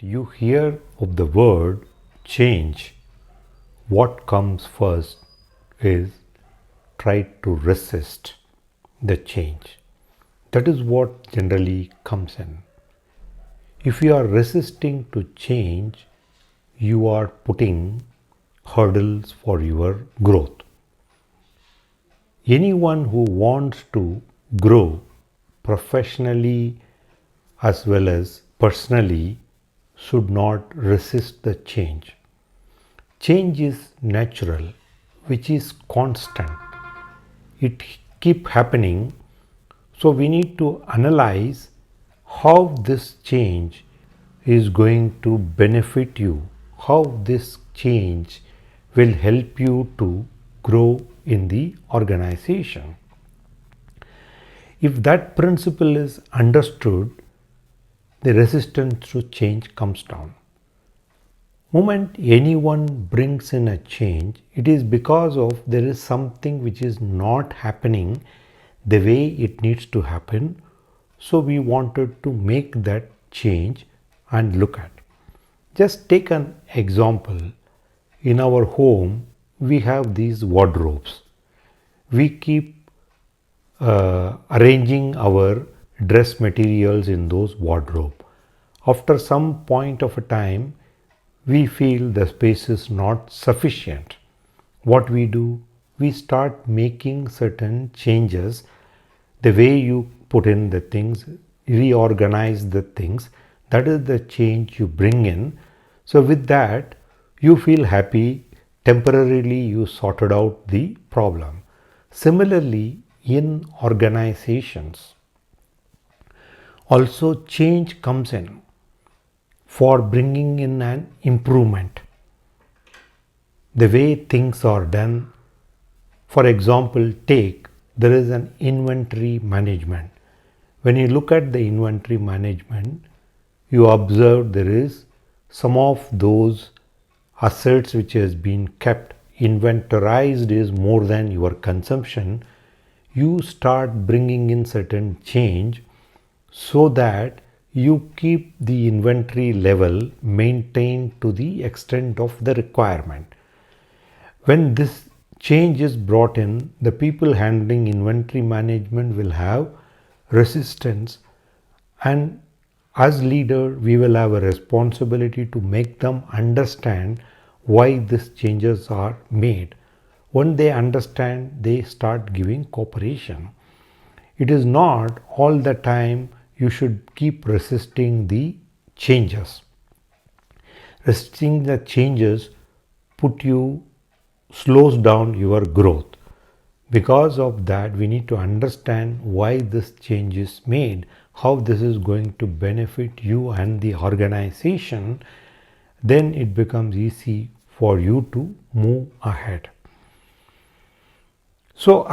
you hear of the word change, what comes first is try to resist the change. That is what generally comes in. If you are resisting to change, you are putting hurdles for your growth. Anyone who wants to grow professionally as well as personally should not resist the change. Change is natural, which is constant. It keep happening. So we need to analyze how this change is going to benefit you, how this change will help you to grow in the organization. If that principle is understood, the resistance to change comes down. Moment anyone brings in a change, it is because of there is something which is not happening the way it needs to happen. So we wanted to make that change and look at. Just take an example. In our home, we have these wardrobes. We keep arranging our dress materials in those wardrobe. After some point of a time, we feel the space is not sufficient. What we do? We start making certain changes. The way you put in the things, reorganize the things, that is the change you bring in. So with that, you feel happy. Temporarily, you sorted out the problem. Similarly, in organizations, also change comes in for bringing in an improvement. The way things are done, for example, there is an inventory management. When you look at the inventory management, you observe there is some of those assets which has been kept inventorized is more than your consumption. You start bringing in certain change so that you keep the inventory level maintained to the extent of the requirement. When this change is brought in, the people handling inventory management will have resistance, and as leader we will have a responsibility to make them understand why these changes are made. When they understand, they start giving cooperation. It is not all the time you should keep resisting the changes. Resisting the changes slows down your growth. Because of that, we need to understand why this change is made, how this is going to benefit you and the organization. Then it becomes easy for you to move ahead. So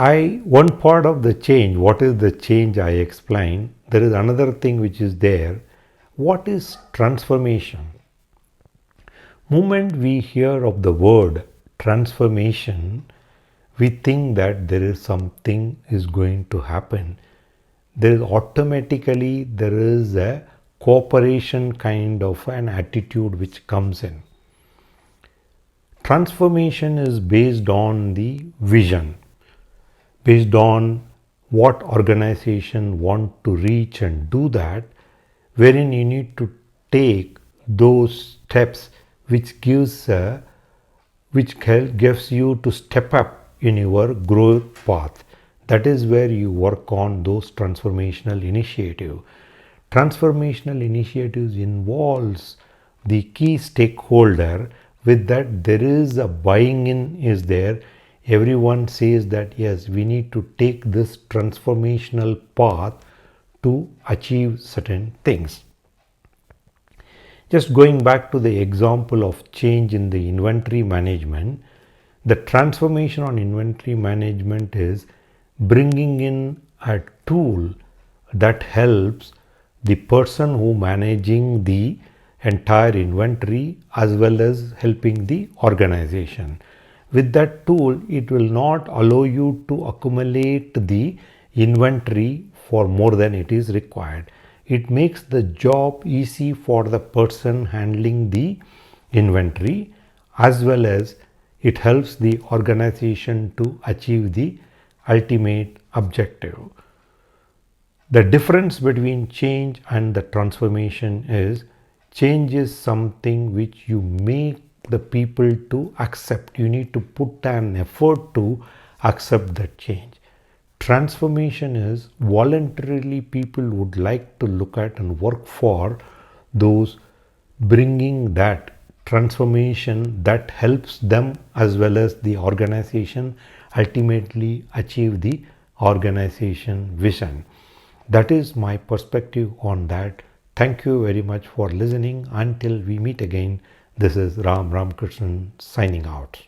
one part of the change, what is the change I explained, there is another thing which is there. What is transformation? Moment we hear of the word transformation, we think that there is something is going to happen. There is a cooperation kind of an attitude which comes in. Transformation is based on the vision, based on what organization want to reach and do that, wherein you need to take those steps which gives you to step up in your growth path. That is where you work on those transformational initiatives. Transformational initiatives involves the key stakeholder. With that, there is a buying in is there. Everyone says that yes, we need to take this transformational path to achieve certain things. Just going back to the example of change in the inventory management, the transformation on inventory management is bringing in a tool that helps the person who managing the entire inventory as well as helping the organization. With that tool, it will not allow you to accumulate the inventory for more than it is required. it makes the job easy for the person handling the inventory, as well as it helps the organization to achieve the ultimate objective. The difference between change and the transformation is change is something which you make the people to accept. You need to put an effort to accept that change. Transformation is voluntarily people would like to look at and work for those bringing that transformation that helps them as well as the organization ultimately achieve the organization vision. That is my perspective on that. Thank you very much for listening. Until we meet again, this is Ram Ramkrishnan signing out.